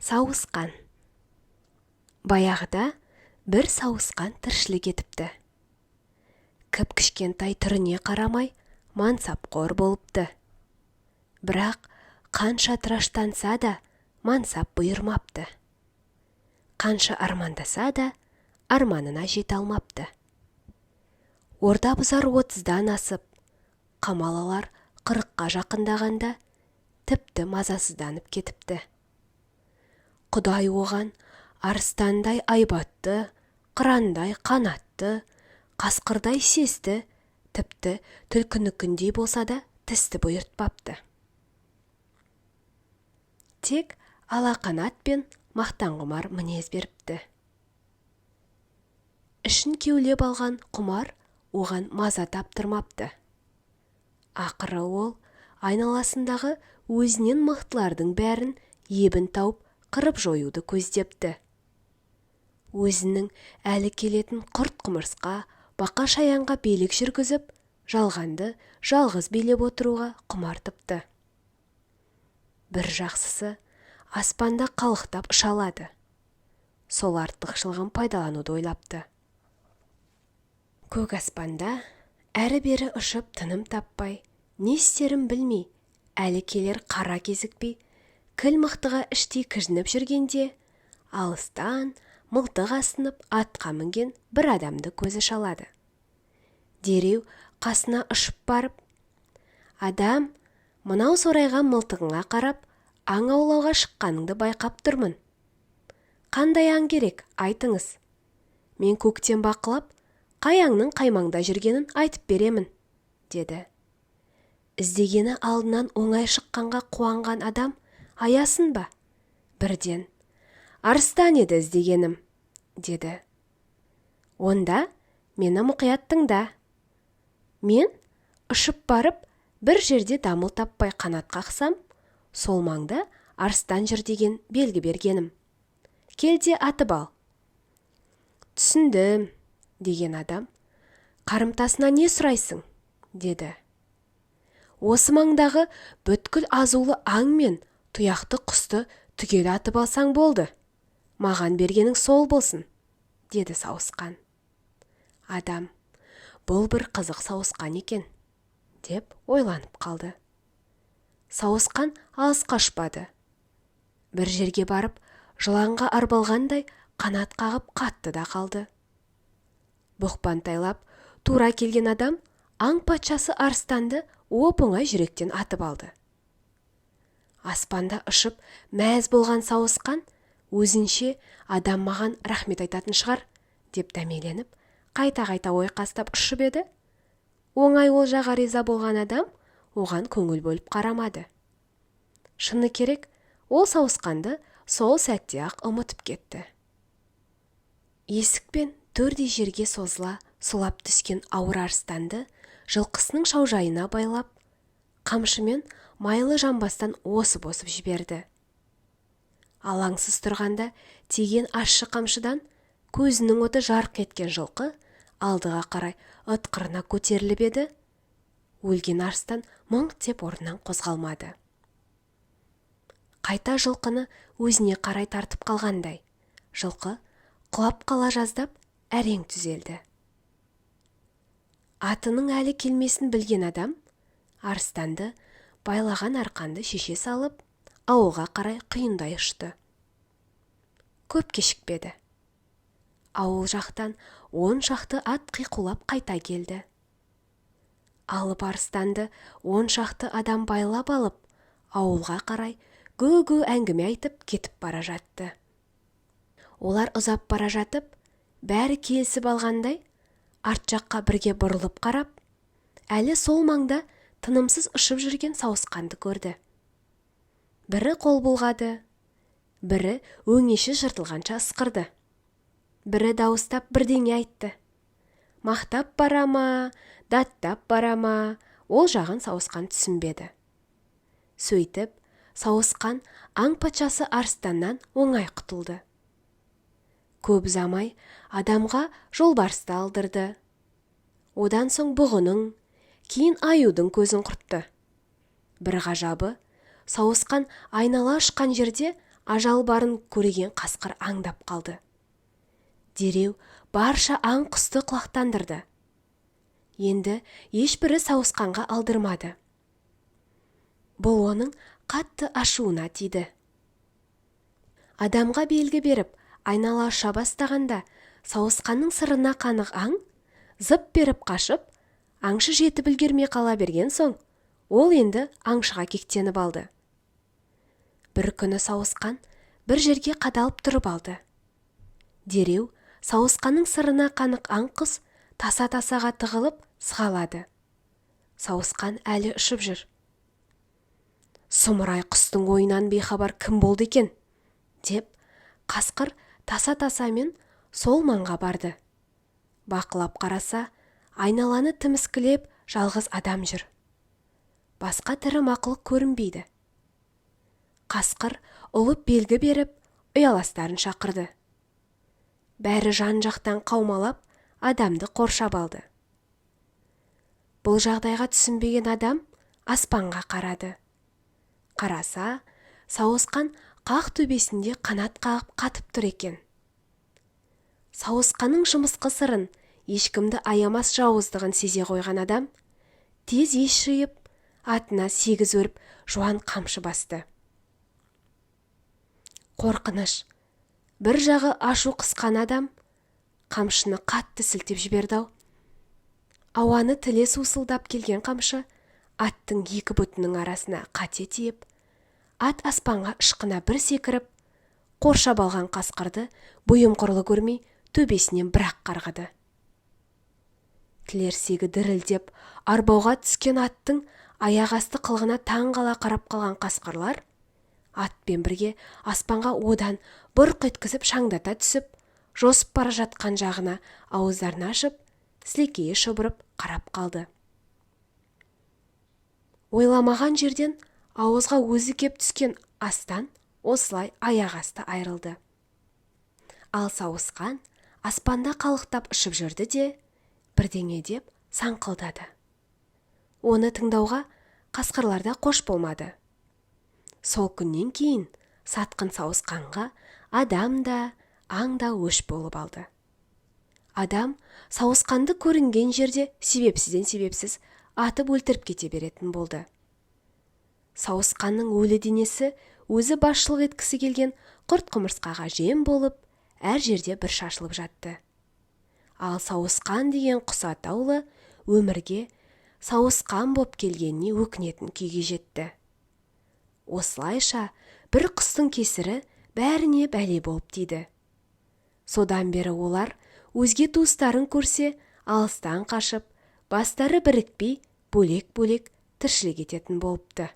Сауысқан. Баяғыда бір сауысқан тіршілік етіпті. Кіп-кішкентай түріне қарамай мансапқор болыпты. Бірақ қанша тыраштанса да мансап бұйырмапты. Қанша армандаса да арманына жете алмапты. Орда бұзар 30-дан асып, қамалалар 40-қа жақындағанда тіпті мазасызданып кетіпті. Құдай оған арыстандай айбатты, қырандай қанатты, қасқырдай сесті, тіпті түлкінікіндей болса да тісті бұйыртпапты. Тек алақанат пен мақтанғұмар мінез беріпті. Ішін кеулеп алған құмар оған маза таптырмапты. Ақыры ол айналасындағы өзінен мықтылардың бәрін ебін тауып қырып жоюды көздепті. Өзінің әлі келетін құрт-құмырсқа, бақа-шаянға билік жүргізіп, жалғанды жалғыз билеп отыруға құмартыпты. Бір жақсысы аспанда қалықтап ұшалады. Сол артықшылығын пайдалануды ойлапты. Көк аспанда әрі-бері ұшып тыным таппай, не істерін білмей, әлі келер қара кезікпей, кіл мықтыға іштей кіжініп жүргенде, алыстан мылтық асынып атқа мінген бір адамды көзі шалады. Дереу қасына ұшып барып, «Адам, мынау сорайған мылтығыңа қарап, аң аулауға шыққаныңды байқап тұрмын. Қандай аң керек, айтыңыз. Мен көктен бақылап, қай аңның қай маңда жүргенін айтып беремін», деді. Іздегені алдынан оңай шыққанға қуанған адам аясын ба? Бірден, «Арыстан еді іздегенім», деді. «Онда мені мұқият тыңда. Мен ұшып барып, бір жерде дамыл таппай қанат қақсам, сол маңда арыстан жүр деген белгі бергенім. Келде атып ал». «Түсіндім», деген адам. «Қарымтасына не сұрайсың?» деді. «Осы маңдағы бүткіл азулы аң мен тұяқты құсты түгел атып алсаң болды. Маған бергенің сол болсын», деді сауысқан. Адам, бұл бір қызық сауысқан екен, деп ойланып қалды. Сауысқан алыс қашпады. Бір жерге барып, жыланға арбалғандай қанат қағып қатты да қалды. Бұқпантайлап тура келген адам аң патшасы арыстанды оп-оңай жүректен атып алды. Аспанда ұшып мәз болған сауысқан өзінше адам маған рахмет айтатын шығар деп дәмеленіп, қайта-қайта ойқастап ұшып еді. Оңай олжаға риза болған адам оған көңіл бөліп қарамады. Шыны керек, ол сауысқанды сол сәтте-ақ ұмытып кетті. Есікпен төрдей жерге созыла сұлап түскен ауыр арыстанды жылқысының шаужайына байлап, қамшымен майлы жамбастан осып-осып жіберді. Алаңсыз тұрғанда тиген ащы қамшыдан көзінің оты жарқ еткен жылқы алдыға қарай ытқырына көтеріліп еді. Өлген арыстан мұңқ деп орнынан қозғалмады. Қайта жылқыны өзіне қарай тартып қалғандай, жылқы құлап қала жаздап әрең түзелді. Атының әлі келмесін білген адам арыстанды байлаған арқанды шеше салып, ауылға қарай құйындай ұшты. Көп кешікпеді. Ауыл жақтан 10 шақты ат қиқулап қайта келді. Алып арыстанды 10 шақты адам байлап алып, ауылға қарай гө-гө әңгіме айтып кетіп бара жатты. Олар ұзап бара жатып, бәрі келісіп алғандай, арт жаққа бірге бұрылып қарап, әлі сол маңда тынымсыз ұшып жүрген сауысқанды көрді. Бірі қол бұлғады, бірі өңеші жыртылғанша ысқырды. Бірі дауыстап бірдеңе айтты. Мақтап барама, даттап барама, ол жағын сауысқан түсінбеді. Сөйтіп, сауысқан аң патшасы арыстаннан оңай құтылды. Көп ұзамай адамға жолбарысты алдырды. Одан соң бұғының, кейін аюдың көзін құртты. Бір ғажабы, сауысқан айнала ұшқан жерде ажал барын көреген қасқыр аңдап қалды. Дереу барша аң құсты құлақтандырды. Енді ешбірі сауысқанға алдырмады. Бұл оның қатты ашуына тиді. Адамға белгі беріп, айнала ұша бастағанда, сауысқанның сырына қанық аң зып беріп қашып, аңшы жетіп үлгермей қала берген соң, ол енді аңшыға кектеніп алды. Бір күні сауысқан бір жерге қадалып тұрып алды. Дереу сауысқанның сырына қанық аң құс таса-тасаға тығылып сығалады. Сауысқан әлі ұшып жүр. Сұмырай құстың ойынан бейхабар кім болды екен? Деп, қасқыр таса-тасамен сол маңға барды. Бақылап қараса, айналаны тіміскілеп жалғыз адам жүр. Басқа тірі мақұлық көрінбейді. Қасқыр ұлып белгі беріп, ұяластарын шақырды. Бәрі жан-жақтан қаумалап, адамды қоршап алды. Бұл жағдайға түсінбеген адам аспанға қарады. Қараса, сауысқан қақ төбесінде қанат қағып қатып тұр екен. Сауысқанның жымысқы сырын, ешкімді аямас жауыздығын сезе қойған адам тез ес жиып, атына 8 өріп жуан қамшы басты. Қорқыныш, бір жағы ашу қысқан адам қамшыны қатты сілтеп жіберді. Ауаны тіле сусылдап келген қамшы аттың екі бұтының арасына қате тиіп, ат аспанға ышқына бір секіріп, қоршап алған қасқырды бұйымқұрлы көрмей төбесінен бір-ақ қарғыды. Тілерсегі дірілдеп, арбауға түскен аттың аяқасты қылғына таңғала қарап қалған қасқырлар атпен бірге аспанға одан бұрқ еткізіп шаңдата түсіп, жосып бара жатқан жағына ауыздарын ашып, сілекейі шұбырып қарап қалды. Ойламаған жерден ауызға өзі кеп түскен астан осылай аяқасты айрылды. Ал сауысқан аспанда қалықтап ұшып жүрді де, бірдеңе деп саңқылдады. Оны тыңдауға қасқырларда қош болмады. Сол күннен кейін сатқын сауысқанға адам да, аң да өш болып алды. Адам сауысқанды көрінген жерде себепсізден себепсіз атып өлтіріп кете беретін болды. Сауысқанның өлі денесі өзі басшылық еткісі келген құрт-құмырсқаға жем болып, әр жерде бір шашылып жатты. Ал сауысқан деген құс атаулы өмірге сауысқан боп келгеніне өкінетін күйге жетті. Осылайша бір құстың кесірі бәріне бәле болып тиді. Содан бері олар өзге туыстарын көрсе алыстан қашып, бастары бірікпей бөлек-бөлек тіршілік ететін болыпты.